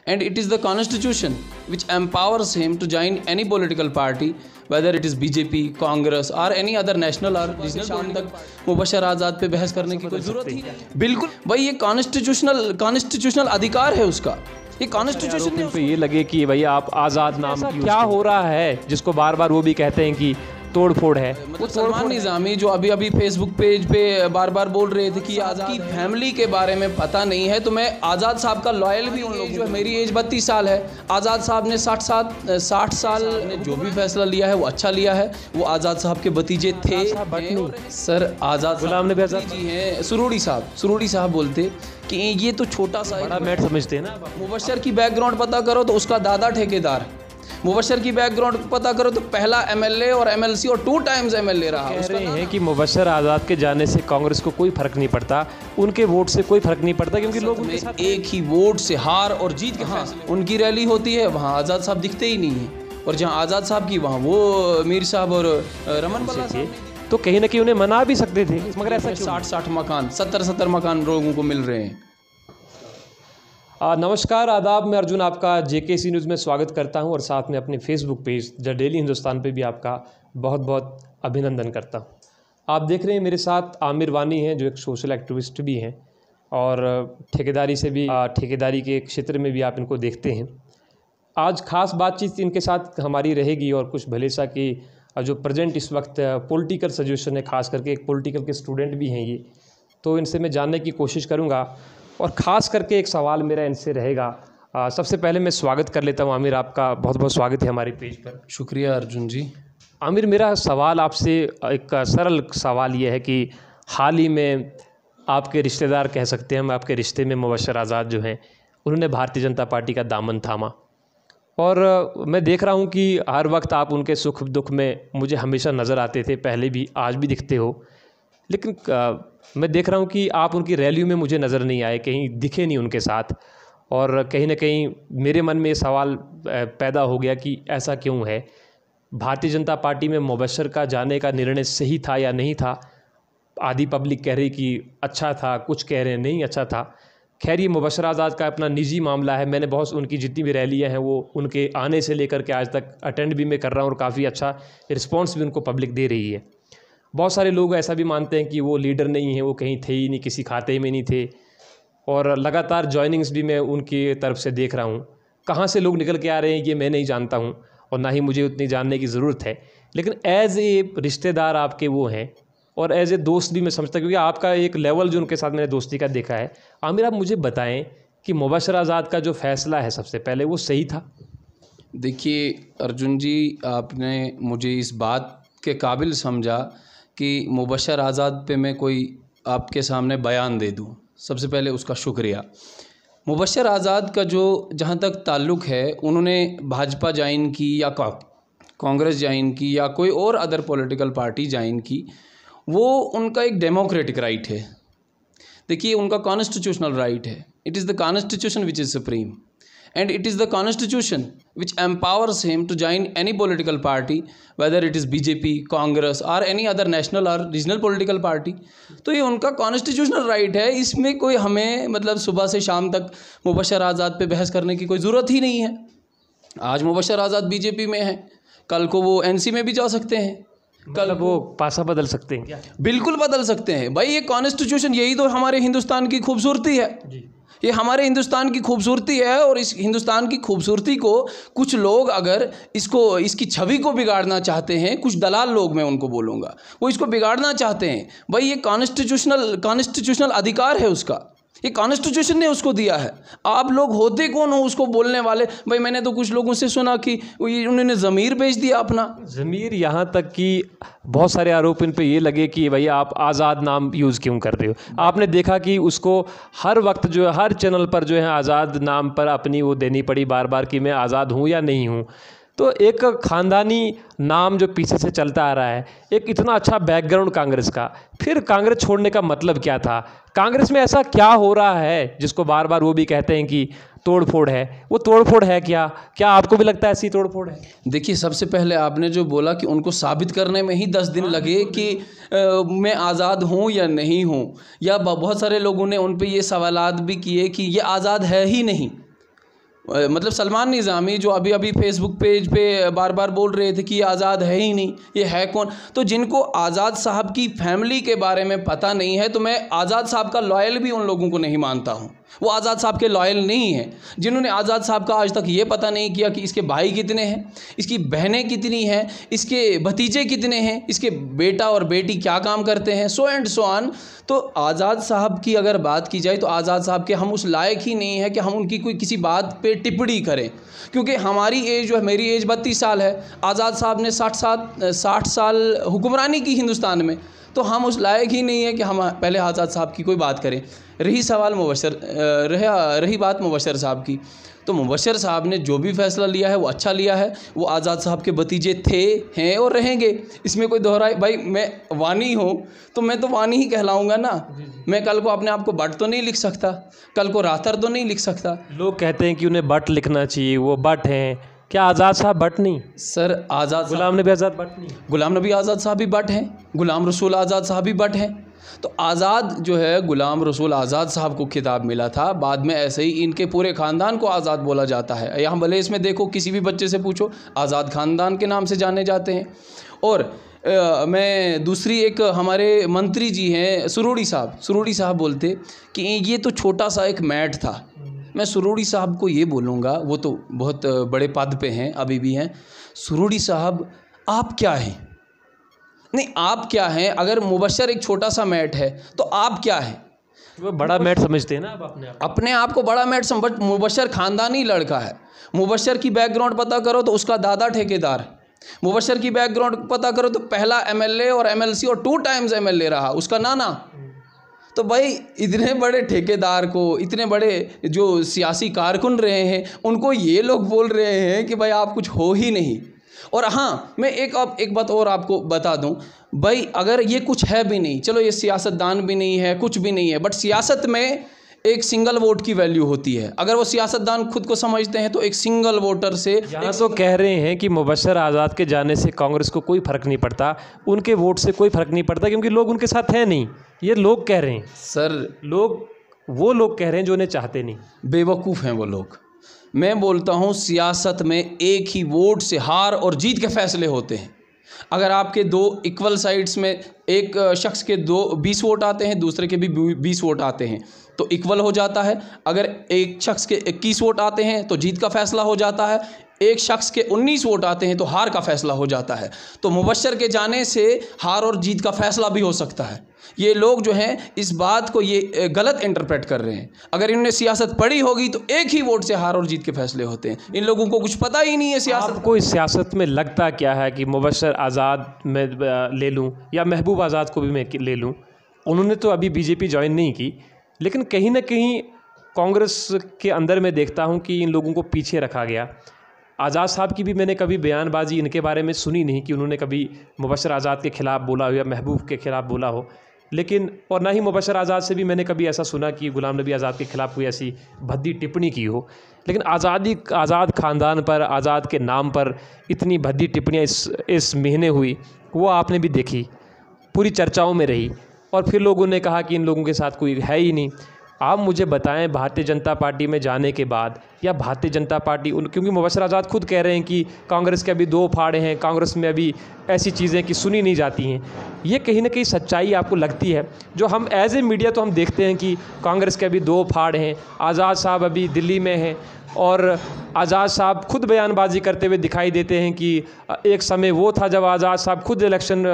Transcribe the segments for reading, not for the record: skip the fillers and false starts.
and it is the constitution which empowers him to join any political party, whether it is BJP, Congress or any other national or regional। शाम तक मुबशर आज़ाद पे बहस करने की कोई ज़रूरत ही नहीं। बिल्कुल भाई, ये कॉन्स्टिट्यूशनल अधिकार है उसका। ये कॉन्स्टिट्यूशन पे ये लगे कि भाई आप आज़ाद नाम क्या हो रहा है, जिसको बार बार वो भी कहते हैं कि तोड़ फोड़ है। मतलब सलमान निज़ामी जो अभी फेसबुक पेज पे बार बार बोल रहे थे कि आज़ाद की फैमिली के बारे में पता नहीं है, तो मैं आज़ाद साहब का लॉयल भी हूँ। लोग जो है, मेरी एज 32 साल है, आज़ाद साहब ने 60 साल ने जो भी फैसला लिया है वो अच्छा लिया है। वो आज़ाद साहब के भतीजे थे सर, आज़ाद गुलाम नबी आज़ाद जी हैं, सुरूरी साहब बोलते कि ये तो छोटा सा बड़ा मैट समझते हैं ना। मुबशर की बैकग्राउंड पता करो तो उसका दादा ठेकेदार, मुबशर की बैकग्राउंड पता करो तो पहला MLA और MLC और 2 टाइम्स MLA रहा। कह रहे हैं कि मुबशर आज़ाद के जाने से कांग्रेस को कोई फर्क नहीं पड़ता, उनके वोट से कोई फर्क नहीं पड़ता, क्योंकि लोग उनके साथ एक ही वोट से हार और जीत के फैसले। उनकी रैली होती है, वहाँ आज़ाद साहब दिखते ही नहीं है, और जहाँ आज़ाद साहब की वहाँ वो मीर साहब और रमन बल्ला थे, तो कहीं ना कहीं उन्हें मना भी सकते थे, मगर ऐसा 60 मकान 70 मकान लोगों को मिल रहे हैं। नमस्कार, आदाब। मैं अर्जुन आपका JKC न्यूज़ में स्वागत करता हूं, और साथ में अपने Facebook page the daily Hindustan पे भी आपका बहुत बहुत अभिनंदन करता हूं। आप देख रहे हैं मेरे साथ आमिर वानी हैं, जो एक सोशल एक्टिविस्ट भी हैं, और ठेकेदारी के क्षेत्र में भी आप इनको देखते हैं। आज ख़ास बातचीत इनके साथ हमारी रहेगी, और कुछ भले सा कि जो प्रेजेंट इस वक्त पॉलिटिकल सजेशन है, ख़ास करके एक पॉलिटिकल के स्टूडेंट भी हैं ये, तो इनसे मैं जानने की कोशिश करूँगा। और ख़ास करके एक सवाल मेरा इनसे रहेगा। सबसे पहले मैं स्वागत कर लेता हूं आमिर, आपका बहुत बहुत स्वागत है हमारे पेज पर। शुक्रिया अर्जुन जी। आमिर, मेरा सवाल आपसे एक सरल सवाल ये है कि हाल ही में आपके रिश्तेदार कह सकते हैं, हम आपके रिश्ते में मुबशर आज़ाद जो हैं, उन्होंने भारतीय जनता पार्टी का दामन थामा, और मैं देख रहा हूँ कि हर वक्त आप उनके सुख दुख में मुझे हमेशा नज़र आते थे, पहले भी आज भी दिखते हो। लेकिन मैं देख रहा हूँ कि आप उनकी रैलियों में मुझे नज़र नहीं आए, कहीं दिखे नहीं उनके साथ, और कहीं ना कहीं मेरे मन में ये सवाल पैदा हो गया कि ऐसा क्यों है। भारतीय जनता पार्टी में मुबशर का जाने का निर्णय सही था या नहीं था? आधी पब्लिक कह रही कि अच्छा था, कुछ कह रहे हैं नहीं अच्छा था। खैर, ये मुबशर आज़ाद का अपना निजी मामला है। मैंने बहुत उनकी जितनी भी रैलियाँ हैं वो उनके आने से लेकर के आज तक अटेंड भी मैं कर रहा हूँ, और काफ़ी अच्छा रिस्पॉन्स भी उनको पब्लिक दे रही है। बहुत सारे लोग ऐसा भी मानते हैं कि वो लीडर नहीं है, वो कहीं थे ही नहीं, किसी खाते में नहीं थे, और लगातार जॉइनिंग्स भी मैं उनकी तरफ से देख रहा हूँ। कहाँ से लोग निकल के आ रहे हैं ये मैं नहीं जानता हूँ, और ना ही मुझे उतनी जानने की ज़रूरत है। लेकिन एज़ ए रिश्तेदार आपके वो हैं, और एज़ ए दोस्त भी मैं समझता, क्योंकि आपका एक लेवल जो उनके साथ मैंने दोस्ती का देखा है। आमिर, आप मुझे बताएं कि मुबशर आज़ाद का जो फ़ैसला है सबसे पहले, वो सही था? देखिए अर्जुन जी, आपने मुझे इस बात के काबिल समझा कि मुबशर आज़ाद पे मैं कोई आपके सामने बयान दे दूं। सबसे पहले उसका शुक्रिया। मुबशर आज़ाद का जो जहां तक ताल्लुक़ है, उन्होंने भाजपा ज्वाइन की या कांग्रेस ज्वाइन की या कोई और अदर पॉलिटिकल पार्टी ज्वाइन की, वो उनका एक डेमोक्रेटिक राइट है। देखिए, उनका कॉन्स्टिट्यूशनल राइट है। It is the constitution which is supreme, and it is the constitution which empowers him to join any political party, whether it is BJP, Congress or any other national or regional political party। तो ये उनका constitutional right है, इसमें कोई हमें मतलब सुबह से शाम तक मुबशर आज़ाद पे बहस करने की कोई ज़रूरत ही नहीं है। आज मुबशर आज़ाद BJP में है, कल को वो NC में भी जा सकते हैं, कल वो पासा बदल सकते हैं क्या? बिल्कुल बदल सकते हैं भाई। ये कॉन्स्टिट्यूशन, यही तो हमारे हिंदुस्तान की खूबसूरती है जी। ये हमारे हिंदुस्तान की खूबसूरती है, और इस हिंदुस्तान की खूबसूरती को कुछ लोग अगर इसकी छवि को बिगाड़ना चाहते हैं, कुछ दलाल लोग, मैं उनको बोलूँगा, वो इसको बिगाड़ना चाहते हैं। भाई, ये कॉन्स्टिट्यूशनल अधिकार है उसका, ये कॉन्स्टिट्यूशन ने उसको दिया है। आप लोग होते कौन हो उसको बोलने वाले? भाई, मैंने तो कुछ लोगों से सुना कि उन्होंने ज़मीर बेच दिया अपना। ज़मीर, यहाँ तक कि बहुत सारे आरोप इन पे ये लगे कि भाई आप आज़ाद नाम यूज़ क्यों कर रहे हो। आपने देखा कि उसको हर वक्त जो है, हर चैनल पर जो है आज़ाद नाम पर अपनी वो देनी पड़ी बार बार कि मैं आज़ाद हूँ या नहीं हूँ। तो एक ख़ानदानी नाम जो पीछे से चलता आ रहा है, एक इतना अच्छा बैकग्राउंड कांग्रेस का, फिर कांग्रेस छोड़ने का मतलब क्या था? कांग्रेस में ऐसा क्या हो रहा है जिसको बार बार वो भी कहते हैं कि तोड़ फोड़ है? वो तोड़ फोड़ है क्या? क्या आपको भी लगता है ऐसी तोड़ फोड़ है? देखिए, सबसे पहले आपने जो बोला कि उनको साबित करने में ही 10 दिन लगे कि मैं आज़ाद हूँ या नहीं हूँ, या बहुत सारे लोगों ने उन पे ये सवालात भी किए कि ये आज़ाद है ही नहीं। मतलब सलमान निज़ामी जो अभी अभी फेसबुक पेज पे बार बार बोल रहे थे कि ये आज़ाद है ही नहीं, ये है कौन। तो जिनको आज़ाद साहब की फैमिली के बारे में पता नहीं है, तो मैं आज़ाद साहब का लॉयल भी उन लोगों को नहीं मानता हूँ। वो आज़ाद साहब के लॉयल नहीं हैं जिन्होंने आज़ाद साहब का आज तक ये पता नहीं किया कि इसके भाई कितने हैं, इसकी बहनें कितनी हैं, इसके भतीजे कितने हैं, इसके बेटा और बेटी क्या काम करते हैं, सो एंड सो ऑन। तो आज़ाद साहब की अगर बात की जाए तो आज़ाद साहब के हम उस लायक ही नहीं है कि हम उनकी कोई किसी बात पे टिप्पणी करें, क्योंकि हमारी एज जो है, मेरी एज 32 साल है, आज़ाद साहब ने 60 साल हुक्मरानी की हिंदुस्तान में, तो हम उस लायक ही नहीं है कि हम पहले आज़ाद साहब की कोई बात करें। रही बात मुबशर साहब की, तो मुबशर साहब ने जो भी फ़ैसला लिया है वो अच्छा लिया है। वो आज़ाद साहब के भतीजे थे, हैं और रहेंगे, इसमें कोई दोहराई। भाई मैं वानी हूँ तो मैं तो वानी ही कहलाऊँगा ना। मैं कल को अपने आप को भट्ट तो नहीं लिख सकता, कल को रातर तो नहीं लिख सकता। लोग कहते हैं कि उन्हें भट्ट लिखना चाहिए, वो भट्ट हैं। क्या आज़ाद साहब भट्ट नहीं? सर आज़ाद गुलाम नबी आज़ाद भट्ट नहीं? गुलाम नबी आज़ाद साहब भी भट्ट हैं, गुलाम रसूल आज़ाद साहब भी भट्ट हैं। तो आज़ाद जो है, गुलाम रसूल आज़ाद साहब को खिताब मिला था, बाद में ऐसे ही इनके पूरे ख़ानदान को आज़ाद बोला जाता है। यहाँ भले इसमें देखो, किसी भी बच्चे से पूछो, आज़ाद ख़ानदान के नाम से जाने जाते हैं। और मैं दूसरी, एक हमारे मंत्री जी हैं सुरूड़ी साहब बोलते कि ये तो छोटा सा एक मैट था। मैं सुरूड़ी साहब को ये बोलूँगा, वो तो बहुत बड़े पद पे हैं, अभी भी हैं। सुरूड़ी साहब आप क्या हैं? नहीं, आप क्या हैं? अगर मुबशर एक छोटा सा मैट है तो आप क्या हैं? वो बड़ा मैट समझते हैं ना आप अपने आप को बड़ा मैट समझ। मुबशर ख़ानदानी लड़का है। मुबशर की बैकग्राउंड पता करो तो उसका दादा ठेकेदार है। मुबशर की बैकग्राउंड पता करो तो पहला MLA और MLC और 2 टाइम्स MLA रहा उसका नाना। तो भाई इतने बड़े ठेकेदार को, इतने बड़े जो सियासी कारकुन रहे हैं, उनको ये लोग बोल रहे हैं कि भाई आप कुछ हो ही नहीं। और हाँ, मैं एक बात और आपको बता दूं भाई, अगर ये कुछ है भी नहीं, चलो ये सियासतदान भी नहीं है, कुछ भी नहीं है, बट सियासत में एक सिंगल वोट की वैल्यू होती है। अगर वो सियासतदान खुद को समझते हैं तो एक सिंगल वोटर से यहाँ तो कह रहे हैं कि मुबशर आज़ाद के जाने से कांग्रेस को कोई फ़र्क नहीं पड़ता, उनके वोट से कोई फ़र्क नहीं पड़ता, क्योंकि लोग उनके साथ हैं नहीं। ये लोग कह रहे हैं सर, वो लोग कह रहे हैं जो उन्हें चाहते नहीं। बेवकूफ़ हैं वो लोग। मैं बोलता हूँ सियासत में एक ही वोट से हार और जीत के फैसले होते हैं। अगर आपके 2 इक्वल साइड्स में एक शख्स के 20 वोट आते हैं, दूसरे के भी 20 वोट आते हैं, तो इक्वल हो जाता है। अगर एक शख्स के 21 वोट आते हैं तो जीत का फैसला हो जाता है, एक शख्स के 19 वोट आते हैं तो हार का फैसला हो जाता है। तो मुबशर के जाने से हार और जीत का फैसला भी हो सकता है। ये लोग जो हैं इस बात को ये गलत इंटरप्रेट कर रहे हैं। अगर इन्होंने सियासत पढ़ी होगी तो एक ही वोट से हार और जीत के फैसले होते हैं। इन लोगों को कुछ पता ही नहीं है सियासत। आपको इस सियासत में लगता क्या है कि मुबशर आज़ाद में ले लूँ या महबूब आज़ाद को भी मैं ले लूँ, उन्होंने तो अभी बीजेपी ज्वाइन नहीं की, लेकिन कहीं ना कहीं कांग्रेस के अंदर मैं देखता हूँ कि इन लोगों को पीछे रखा गया। आज़ाद साहब की भी मैंने कभी बयानबाजी इनके बारे में सुनी नहीं कि उन्होंने कभी मुबशर आज़ाद के ख़िलाफ़ बोला हो या महबूब के ख़िलाफ़ बोला हो, लेकिन और ना ही मुबशर आज़ाद से भी मैंने कभी ऐसा सुना कि गुलाम नबी आज़ाद के ख़िलाफ़ कोई ऐसी भद्दी टिप्पणी की हो। लेकिन आज़ाद ख़ानदान पर, आज़ाद के नाम पर इतनी भद्दी टिप्पणियाँ इस महीने हुई, वो आपने भी देखी, पूरी चर्चाओं में रही, और फिर लोगों ने कहा कि इन लोगों के साथ कोई है ही नहीं। आप मुझे बताएं, भारतीय जनता पार्टी में जाने के बाद या भारतीय जनता पार्टी क्योंकि मुबशर आज़ाद खुद कह रहे हैं कि कांग्रेस के अभी 2 फाड़े हैं, कांग्रेस में अभी ऐसी चीज़ें कि सुनी नहीं जाती हैं। ये कहीं ना कहीं सच्चाई आपको लगती है? जो हम एज ए मीडिया तो हम देखते हैं कि कांग्रेस के अभी 2 फाड़ हैं, आज़ाद साहब अभी दिल्ली में हैं, और आज़ाद साहब खुद बयानबाजी करते हुए दिखाई देते हैं कि एक समय वो था जब आज़ाद साहब खुद इलेक्शन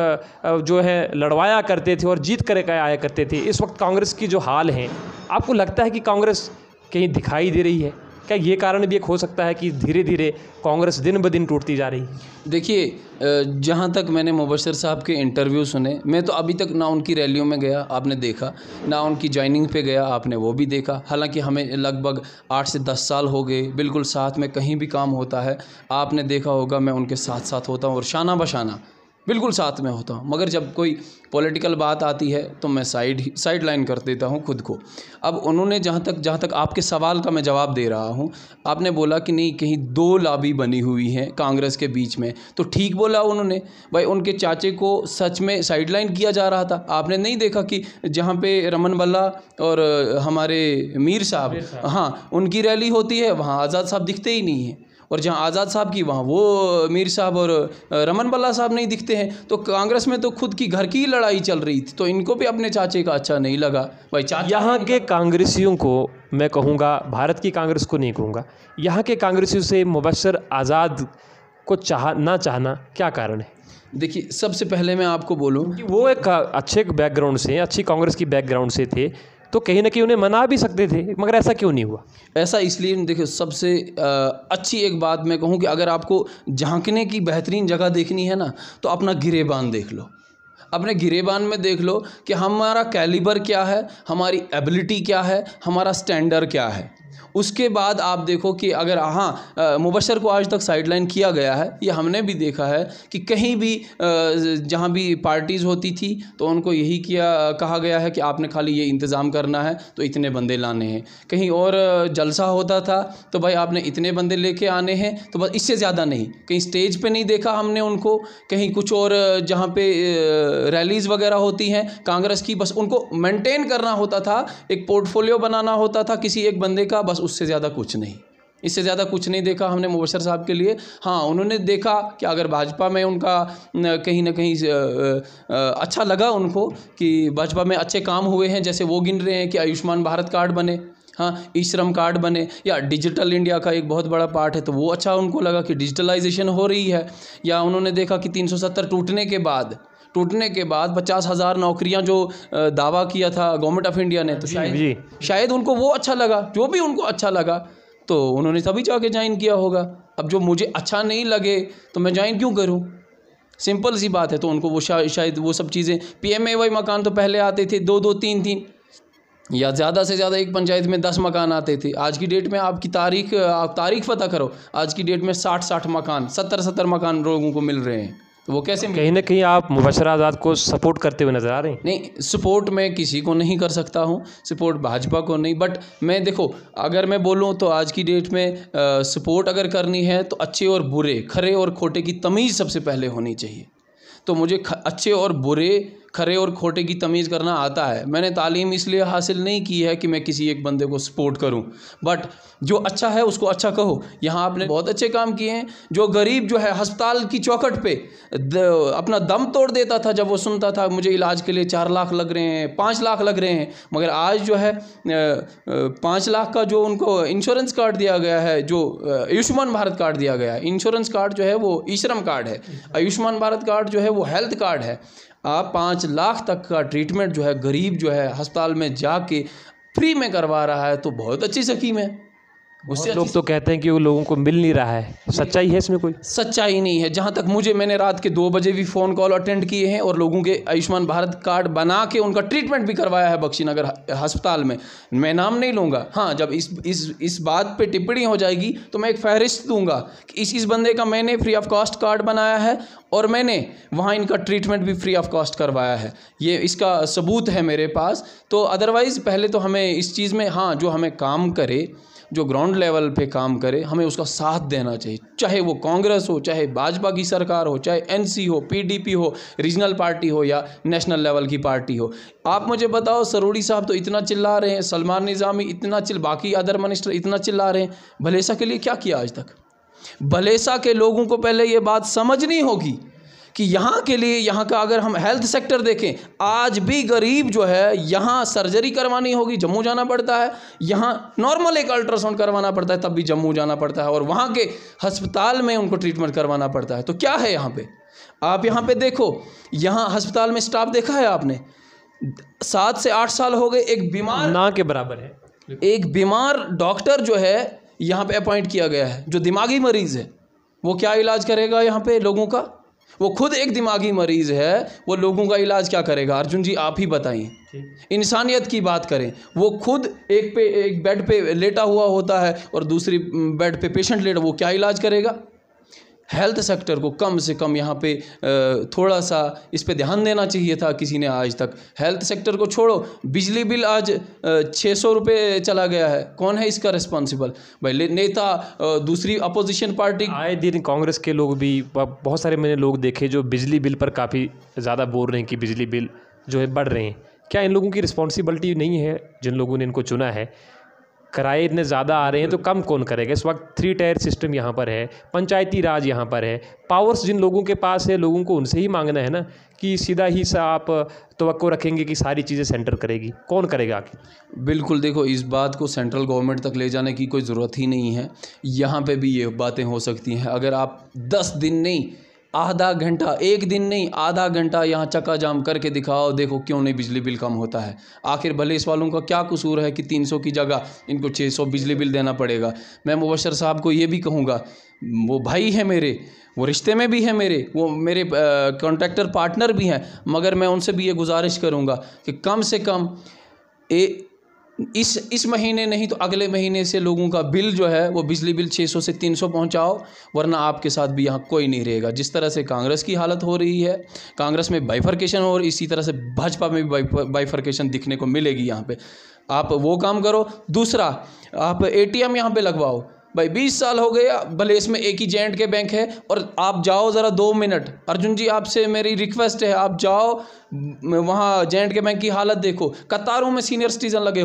जो है लड़वाया करते थे और जीत कर आया करते थे। इस वक्त कांग्रेस की जो हाल है, आपको लगता है कि कांग्रेस कहीं दिखाई दे रही है? क्या ये कारण भी एक हो सकता है कि धीरे धीरे कांग्रेस दिन ब दिन टूटती जा रही है? देखिए, जहाँ तक मैंने मुबशर साहब के इंटरव्यू सुने, मैं तो अभी तक ना उनकी रैलियों में गया, आपने देखा, ना उनकी ज्वाइनिंग पे गया, आपने वो भी देखा। हालांकि हमें लगभग 8 से 10 साल हो गए बिल्कुल साथ में, कहीं भी काम होता है आपने देखा होगा मैं उनके साथ साथ होता हूँ और शाना बशाना बिल्कुल साथ में होता हूँ, मगर जब कोई पॉलिटिकल बात आती है तो मैं साइड लाइन कर देता हूँ खुद को। अब उन्होंने जहाँ तक आपके सवाल का मैं जवाब दे रहा हूँ, आपने बोला कि नहीं कहीं 2 लॉबी बनी हुई हैं कांग्रेस के बीच में, तो ठीक बोला उन्होंने। भाई उनके चाचे को सच में साइड लाइन किया जा रहा था। आपने नहीं देखा कि जहाँ पे रमन भल्ला और हमारे मीर साहब, हाँ, उनकी रैली होती है वहाँ आज़ाद साहब दिखते ही नहीं हैं, और जहाँ आज़ाद साहब की वहाँ वो मीर साहब और रमन भल्ला साहब नहीं दिखते हैं। तो कांग्रेस में तो खुद की घर की लड़ाई चल रही थी, तो इनको भी अपने चाचे का अच्छा नहीं लगा। भाई चाचा यहाँ के कांग्रेसियों को मैं कहूँगा, भारत की कांग्रेस को नहीं कहूँगा, यहाँ के कांग्रेसियों से मुबशर आज़ाद को ना चाहना क्या कारण है? देखिए, सबसे पहले मैं आपको बोलूँ कि वो एक अच्छे बैकग्राउंड से, अच्छी कांग्रेस की बैकग्राउंड से थे, तो कहीं ना कहीं उन्हें मना भी सकते थे, मगर ऐसा क्यों नहीं हुआ? ऐसा इसलिए, देखिए सबसे अच्छी एक बात मैं कहूँ कि अगर आपको झांकने की बेहतरीन जगह देखनी है ना, तो अपना गिरेबान देख लो। अपने गिरेबान में देख लो कि हमारा कैलिबर क्या है, हमारी एबिलिटी क्या है, हमारा स्टैंडर्ड क्या है। उसके बाद आप देखो कि अगर हाँ मुबशर को आज तक साइडलाइन किया गया है, ये हमने भी देखा है कि कहीं भी जहाँ भी पार्टीज़ होती थी तो उनको यही कहा गया है कि आपने खाली ये इंतज़ाम करना है तो इतने बंदे लाने हैं। कहीं और जलसा होता था तो भाई आपने इतने बंदे लेके आने हैं, तो बस इससे ज़्यादा नहीं। कहीं स्टेज पे नहीं देखा हमने उनको, कहीं कुछ और जहाँ पे रैलीज़ वगैरह होती हैं कांग्रेस की, बस उनको मेंटेन करना होता था, एक पोर्टफोलियो बनाना होता था किसी एक बंदे का, बस उससे ज़्यादा कुछ नहीं। इससे ज़्यादा कुछ नहीं देखा हमने मुबशर साहब के लिए। हाँ, उन्होंने देखा कि अगर भाजपा में उनका कहीं ना कहीं अच्छा लगा उनको कि भाजपा में अच्छे काम हुए हैं, जैसे वो गिन रहे हैं कि आयुष्मान भारत कार्ड बने, हाँ, ई श्रम कार्ड बने, या डिजिटल इंडिया का एक बहुत बड़ा पार्ट है, तो वो अच्छा उनको लगा कि डिजिटलाइजेशन हो रही है। या उन्होंने देखा कि 370 टूटने के बाद 50,000 नौकरियां जो दावा किया था गवर्नमेंट ऑफ इंडिया ने, तो शायद उनको वो अच्छा लगा। जो भी उनको अच्छा लगा तो उन्होंने तभी जाके ज्वाइन किया होगा। अब जो मुझे अच्छा नहीं लगे तो मैं ज्वाइन क्यों करूं? सिंपल सी बात है। तो उनको वो शायद वो सब चीज़ें, PMAY मकान तो पहले आते थे 2-2 3-3 या ज़्यादा से ज़्यादा एक पंचायत में 10 मकान आते थे। आज की डेट में आप तारीख पता करो, आज की डेट में 60 मकान, 70 मकान लोगों को मिल रहे हैं। तो वो कैसे? कहीं ना कहीं आप मुबशर आज़ाद को सपोर्ट करते हुए नजर आ रहे हैं। नहीं, सपोर्ट मैं किसी को नहीं कर सकता हूँ, सपोर्ट भाजपा को नहीं। बट मैं देखो, अगर मैं बोलूँ तो आज की डेट में सपोर्ट अगर करनी है तो अच्छे और बुरे, खरे और खोटे की तमीज़ सबसे पहले होनी चाहिए। तो मुझे अच्छे और बुरे, खरे और खोटे की तमीज़ करना आता है। मैंने तालीम इसलिए हासिल नहीं की है कि मैं किसी एक बंदे को सपोर्ट करूं, बट जो अच्छा है उसको अच्छा कहो। यहाँ आपने बहुत अच्छे काम किए हैं। जो गरीब जो है अस्पताल की चौखट पे अपना दम तोड़ देता था जब वो सुनता था मुझे इलाज के लिए 4 लाख लग रहे हैं, 5 लाख लग रहे हैं, मगर आज जो है 5 लाख का जो उनको इंश्योरेंस कार्ड दिया गया है, जो आयुष्मान भारत कार्ड दिया गया है, इंश्योरेंस कार्ड जो है वो ई श्रम कार्ड है, आयुष्मान भारत कार्ड जो है वो हेल्थ कार्ड है। आप 5 लाख तक का ट्रीटमेंट जो है गरीब जो है अस्पताल में जाके फ्री में करवा रहा है, तो बहुत अच्छी स्कीम है। उससे लोग तो कहते हैं कि वो लोगों को मिल नहीं रहा है, सच्चाई है इसमें? कोई सच्चाई नहीं है। जहाँ तक मैंने रात के 2 बजे भी फ़ोन कॉल अटेंड किए हैं और लोगों के आयुष्मान भारत कार्ड बना के उनका ट्रीटमेंट भी करवाया है बख्शीनगर अस्पताल में। मैं नाम नहीं लूँगा। हाँ, जब इस बात पे टिप्पणी हो जाएगी तो मैं एक फहरिस्त दूंगा कि इस बंदे का मैंने फ्री ऑफ कॉस्ट कार्ड बनाया है और मैंने वहाँ इनका ट्रीटमेंट भी फ्री ऑफ कॉस्ट करवाया है। ये इसका सबूत है मेरे पास। तो अदरवाइज़ पहले तो हमें इस चीज़ में, हाँ, जो हमें काम करे, जो ग्राउंड लेवल पे काम करे, हमें उसका साथ देना चाहिए। चाहे वो कांग्रेस हो, चाहे भाजपा की सरकार हो, चाहे NC हो, PDP हो, रीजनल पार्टी हो या नेशनल लेवल की पार्टी हो। आप मुझे बताओ, सरोड़ी साहब तो इतना चिल्ला रहे हैं, सलमान निज़ामी इतना बाकी अदर मिनिस्टर इतना चिल्ला रहे हैं, भलेसा के लिए क्या किया आज तक? भलेसा के लोगों को पहले ये बात समझनी होगी कि यहाँ के लिए, यहाँ का अगर हम हेल्थ सेक्टर देखें, आज भी गरीब जो है यहाँ सर्जरी करवानी होगी जम्मू जाना पड़ता है, यहाँ नॉर्मल एक अल्ट्रासाउंड करवाना पड़ता है तब भी जम्मू जाना पड़ता है, और वहाँ के अस्पताल में उनको ट्रीटमेंट करवाना पड़ता है। तो क्या है यहाँ पे? आप यहाँ पे देखो, यहाँ अस्पताल में स्टाफ देखा है आपने? 7 से 8 साल हो गए, एक बीमार ना के बराबर है, एक बीमार डॉक्टर जो है यहाँ पे अपॉइंट किया गया है, जो दिमागी मरीज़ है। वो क्या इलाज करेगा यहाँ पे लोगों का? वो खुद एक दिमागी मरीज़ है, वो लोगों का इलाज क्या करेगा? अर्जुन जी आप ही बताइए। इंसानियत की बात करें, वो खुद एक बेड पे लेटा हुआ होता है और दूसरी बेड पे पेशेंट लेटा, वो क्या इलाज करेगा? हेल्थ सेक्टर को कम से कम यहाँ पे थोड़ा सा इस पे ध्यान देना चाहिए था किसी ने आज तक। हेल्थ सेक्टर को छोड़ो, बिजली बिल आज 600 रुपये चला गया है, कौन है इसका रिस्पॉन्सिबल भाई? नेता दूसरी अपोजिशन पार्टी आए दिन कांग्रेस के लोग भी, बहुत सारे मैंने लोग देखे जो बिजली बिल पर काफ़ी ज़्यादा बोल रहे हैं कि बिजली बिल जो है बढ़ रहे हैं। क्या इन लोगों की रिस्पॉन्सिबिलिटी नहीं है जिन लोगों ने इनको चुना है? किराए इतने ज़्यादा आ रहे हैं तो कम कौन करेगा? इस वक्त 3 टायर सिस्टम यहाँ पर है, पंचायती राज यहाँ पर है, पावर्स जिन लोगों के पास है लोगों को उनसे ही मांगना है ना कि सीधा ही सा आप तवक्को रखेंगे कि सारी चीज़ें सेंटर करेगी, कौन करेगा आखिर? बिल्कुल, देखो इस बात को सेंट्रल गवर्नमेंट तक ले जाने की कोई ज़रूरत ही नहीं है। यहाँ पे भी ये बातें हो सकती हैं अगर आप 10 दिन नहीं, आधा घंटा, एक दिन नहीं आधा घंटा यहाँ चक्का जाम करके दिखाओ, देखो क्यों नहीं बिजली बिल कम होता है। आखिर भले इस वालों का क्या कसूर है कि 300 की जगह इनको 600 बिजली बिल देना पड़ेगा। मैं मुबशर साहब को ये भी कहूँगा, वो भाई है मेरे, वो रिश्ते में भी है मेरे, वो मेरे कॉन्ट्रैक्टर पार्टनर भी हैं, मगर मैं उनसे भी ये गुजारिश करूँगा कि कम से कम इस महीने नहीं तो अगले महीने से लोगों का बिल जो है वो बिजली बिल 600 से 300 पहुंचाओ, वरना आपके साथ भी यहाँ कोई नहीं रहेगा। जिस तरह से कांग्रेस की हालत हो रही है, कांग्रेस में बाइफरकेशन और इसी तरह से भाजपा में भी बाइफरकेशन दिखने को मिलेगी। यहाँ पे आप वो काम करो। दूसरा, आप ATM यहाँ पे लगवाओ भाई। 20 साल हो गए, भले इसमें एक ही J&K बैंक है, और आप जाओ ज़रा 2 मिनट, अर्जुन जी आपसे मेरी रिक्वेस्ट है, आप जाओ वहाँ J&K बैंक की हालत देखो। कतारों में सीनियर सिटीजन लगे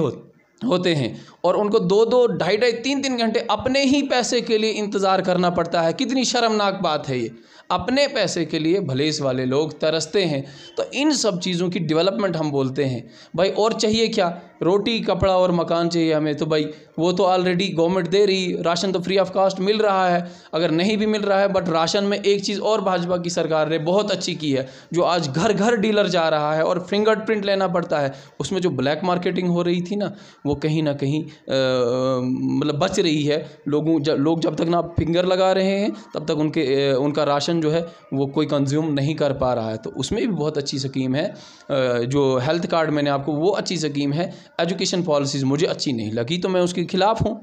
होते हैं और उनको 2-2, 2.5-2.5, 3-3 घंटे अपने ही पैसे के लिए इंतज़ार करना पड़ता है। कितनी शर्मनाक बात है ये। अपने पैसे के लिए भले इस वाले लोग तरसते हैं। तो इन सब चीज़ों की डेवलपमेंट हम बोलते हैं भाई। और चाहिए क्या? रोटी, कपड़ा और मकान चाहिए हमें, तो भाई वो तो ऑलरेडी गवर्नमेंट दे रही। राशन तो फ्री ऑफ कास्ट मिल रहा है, अगर नहीं भी मिल रहा है, बट राशन में एक चीज़ और भाजपा की सरकार ने बहुत अच्छी की है, जो आज घर घर डीलर जा रहा है और फिंगरप्रिंट लेना पड़ता है। उसमें जो ब्लैक मार्केटिंग हो रही थी ना, वो कहीं ना कहीं मतलब बच रही है। लोग जब तक ना फिंगर लगा रहे हैं तब तक उनका राशन जो है वो कोई कंज्यूम नहीं कर पा रहा है। तो उसमें भी बहुत अच्छी स्कीम है। जो हेल्थ कार्ड मैंने आपको, वो अच्छी स्कीम है। एजुकेशन पॉलिसीज़ मुझे अच्छी नहीं लगी तो मैं उसके खिलाफ हूँ,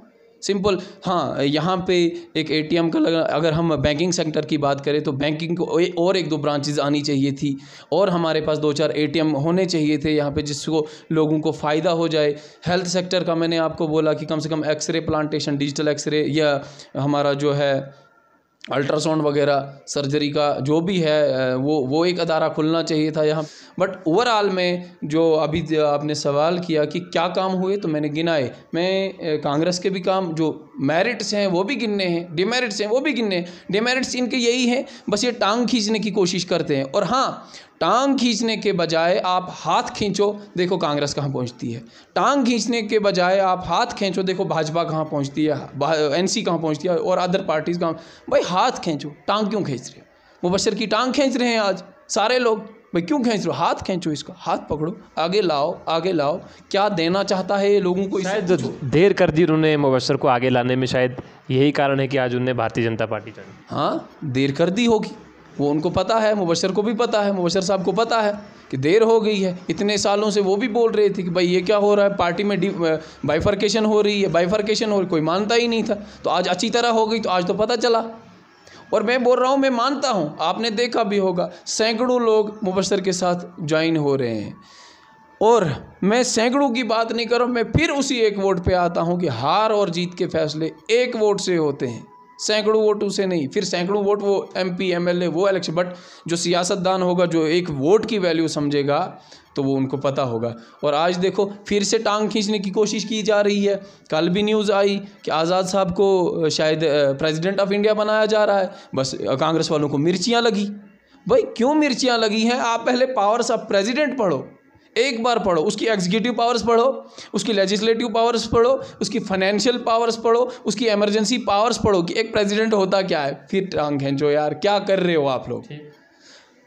सिंपल। हाँ, यहाँ पे एक ATM का लगा। अगर हम बैंकिंग सेक्टर की बात करें तो बैंकिंग को और 1-2 ब्रांचेज आनी चाहिए थी, और हमारे पास 2-4 ATM होने चाहिए थे यहाँ पे, जिसको लोगों को फ़ायदा हो जाए। हेल्थ सेक्टर का मैंने आपको बोला कि कम से कम एक्सरे प्लांटेशन, डिजिटल एक्सरे, या हमारा जो है अल्ट्रासाउंड वगैरह सर्जरी का जो भी है वो एक अदारा खुलना चाहिए था यहाँ। बट ओवरऑल में जो अभी आपने सवाल किया कि क्या काम हुए, तो मैंने गिनाए। मैं कांग्रेस के भी काम जो मेरिट्स हैं वो भी गिनने हैं, डिमेरिट्स हैं वो भी गिनने हैं। डिमेरिट्स इनके यही हैं, बस ये टांग खींचने की कोशिश करते हैं। और हाँ, टांग खींचने के बजाय आप हाथ खींचो, देखो कांग्रेस कहाँ पहुँचती है। टांग खींचने के बजाय आप हाथ खींचो, देखो भाजपा कहाँ पहुँचती है, NC कहाँ पहुँचती है, और अदर पार्टीज़ कहाँ। भाई हाथ खींचो, टांग क्यों खींच रहे हो? मुबशर की टांग खींच रहे हैं आज सारे लोग। भाई क्यों खींच रहे हो? हाथ खींचो, इसका हाथ पकड़ो, आगे लाओ, आगे लाओ। क्या देना चाहता है ये लोगों को? शायद देर कर दी उन्होंने मुबशर को आगे लाने में, शायद यही कारण है कि आज उन्हें भारतीय जनता पार्टी चुनी। हाँ, देर कर दी होगी, वो उनको पता है, मुबशर को भी पता है, मुबशर साहब को पता है कि देर हो गई है। इतने सालों से वो भी बोल रहे थे कि भाई ये क्या हो रहा है, पार्टी में बाइफरकेशन हो रही है, बाइफरकेशन हो रही, कोई मानता ही नहीं था। तो आज अच्छी तरह हो गई, तो आज तो पता चला। और मैं बोल रहा हूँ, मैं मानता हूँ, आपने देखा भी होगा सैकड़ों लोग मुबशर के साथ ज्वाइन हो रहे हैं। और मैं सैकड़ों की बात नहीं कर रहा हूँ, मैं फिर उसी एक वोट पे आता हूँ कि हार और जीत के फैसले एक वोट से होते हैं, सैकड़ों वोटों से नहीं। फिर सैकड़ों वोट वो MP MLA वो इलेक्शन, बट जो सियासतदान होगा, जो एक वोट की वैल्यू समझेगा, तो वो उनको पता होगा। और आज देखो फिर से टांग खींचने की कोशिश की जा रही है। कल भी न्यूज़ आई कि आज़ाद साहब को शायद प्रेसिडेंट ऑफ इंडिया बनाया जा रहा है। बस कांग्रेस वालों को मिर्चियाँ लगी। भाई क्यों मिर्चियाँ लगी हैं? आप पहले पावर्स ऑफ प्रेसिडेंट पढ़ो, एक बार पढ़ो, उसकी एग्जीक्यूटिव पावर्स पढ़ो, उसकी लेजिस्लेटिव पावर्स पढ़ो, उसकी फाइनेंशियल पावर्स पढ़ो, उसकी इमरजेंसी पावर्स पढ़ो कि एक प्रेसिडेंट होता क्या है। फिर टांग खींचो यार, क्या कर रहे हो आप लोग?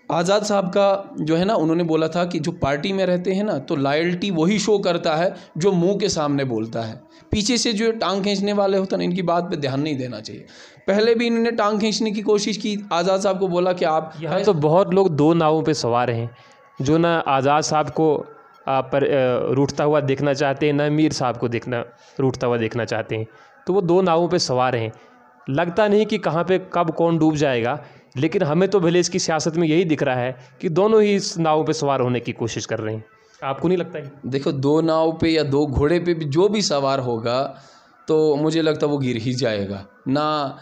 आज़ाद साहब का जो है ना, उन्होंने बोला था कि जो पार्टी में रहते हैं ना, तो लॉयल्टी वही शो करता है जो मुंह के सामने बोलता है। पीछे से जो टांग खींचने वाले होते हैं ना, इनकी बात पे ध्यान नहीं देना चाहिए। पहले भी इन्होंने टांग खींचने की कोशिश की। आज़ाद साहब को बोला कि आप यहाँ तो बहुत लोग 2 नावों पे सवार हैं, जो ना आज़ाद साहब को पर रूठता हुआ देखना चाहते हैं, ना मीर साहब को रूठता हुआ देखना चाहते हैं। तो वो 2 नावों पे सवार हैं। लगता नहीं कि कहाँ पे कब कौन डूब जाएगा, लेकिन हमें तो भले इसकी सियासत में यही दिख रहा है कि दोनों ही इस नाव पे सवार होने की कोशिश कर रहे हैं। आपको नहीं लगता है? देखो, दो नाव पे या दो घोड़े पे भी जो भी सवार होगा तो मुझे लगता है वो गिर ही जाएगा, ना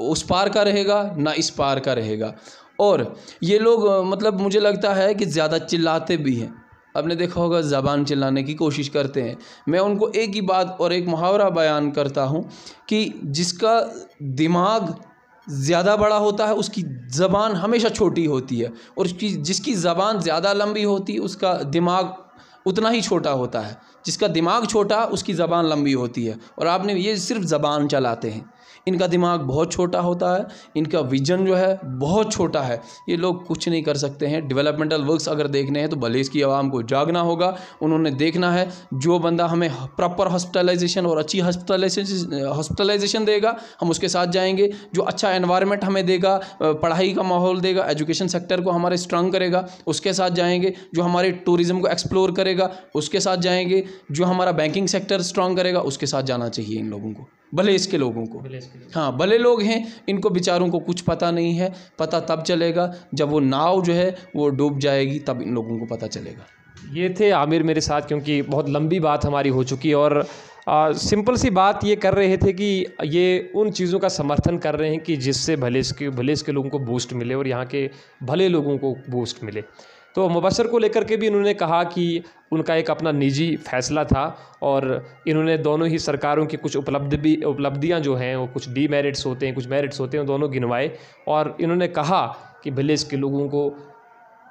उस पार का रहेगा ना इस पार का रहेगा। और ये लोग मतलब मुझे लगता है कि ज़्यादा चिल्लाते भी हैं। आपने देखा होगा ज़बान चिल्लाने की कोशिश करते हैं। मैं उनको एक ही बात और एक मुहावरा बयान करता हूँ कि जिसका दिमाग ज़्यादा बड़ा होता है उसकी ज़बान हमेशा छोटी होती है, और जिसकी ज़बान ज़्यादा लंबी होती है उसका दिमाग उतना ही छोटा होता है। जिसका दिमाग छोटा उसकी ज़बान लंबी होती है। और आपने ये सिर्फ ज़बान चलाते हैं, इनका दिमाग बहुत छोटा होता है, इनका विजन जो है बहुत छोटा है। ये लोग कुछ नहीं कर सकते हैं। डेवलपमेंटल वर्क्स अगर देखने हैं तो भले इसकी आवाम को जागना होगा। उन्होंने देखना है जो बंदा हमें प्रॉपर हॉस्पिटलाइजेशन और अच्छी हॉस्पिटलाइजेशन देगा हम उसके साथ जाएंगे। जो अच्छा एनवायरनमेंट हमें देगा, पढ़ाई का माहौल देगा, एजुकेशन सेक्टर को हमारे स्ट्रांग करेगा, उसके साथ जाएंगे। जो हमारे टूरिज़्म को एक्सप्लोर करेगा उसके साथ जाएंगे। जो हमारा बैंकिंग सेक्टर स्ट्रांग करेगा उसके साथ जाना चाहिए इन लोगों को, भले इसके लोगों को। हाँ, भले लोग हैं, इनको बेचारों को कुछ पता नहीं है। पता तब चलेगा जब वो नाव जो है वो डूब जाएगी, तब इन लोगों को पता चलेगा। ये थे आमिर मेरे साथ, क्योंकि बहुत लंबी बात हमारी हो चुकी है और सिंपल सी बात ये कर रहे थे कि ये उन चीज़ों का समर्थन कर रहे हैं कि जिससे भले इसके लोगों को बूस्ट मिले और यहाँ के भले लोगों को बूस्ट मिले। तो मुबशर को लेकर के भी इन्होंने कहा कि उनका एक अपना निजी फैसला था और इन्होंने दोनों ही सरकारों की कुछ उपलब्धियां जो हैं वो कुछ डीमेरिट्स होते हैं, कुछ मेरिट्स होते हैं, दोनों गिनवाए। और इन्होंने कहा कि भले इसके लोगों को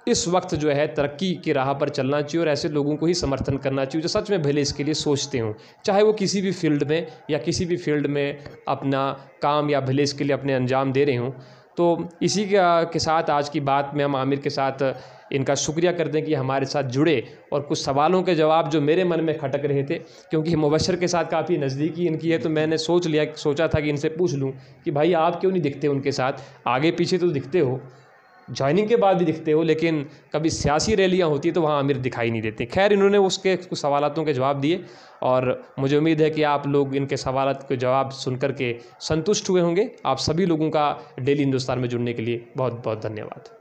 इस वक्त जो है तरक्की की राह पर चलना चाहिए और ऐसे लोगों को ही समर्थन करना चाहिए जो सच में भले इसके लिए सोचते हों, चाहे वो किसी भी फील्ड में या किसी भी फील्ड में अपना काम या भले इसके लिए अपने अंजाम दे रहे हों। तो इसी के साथ आज की बात में हम आमिर के साथ इनका शुक्रिया करते हैं कि हमारे साथ जुड़े और कुछ सवालों के जवाब जो मेरे मन में खटक रहे थे, क्योंकि मुबशर के साथ काफ़ी नज़दीकी इनकी है, तो मैंने सोचा था कि इनसे पूछ लूं कि भाई आप क्यों नहीं दिखते उनके साथ। आगे पीछे तो दिखते हो, ज्वाइनिंग के बाद भी दिखते हो, लेकिन कभी सियासी रैलियां होती है तो वहाँ आमिर दिखाई नहीं देते। खैर, इन्होंने उसके कुछ सवालों के जवाब दिए और मुझे उम्मीद है कि आप लोग इनके सवालों के जवाब सुनकर के संतुष्ट हुए होंगे। आप सभी लोगों का डेली हिंदुस्तान में जुड़ने के लिए बहुत बहुत धन्यवाद।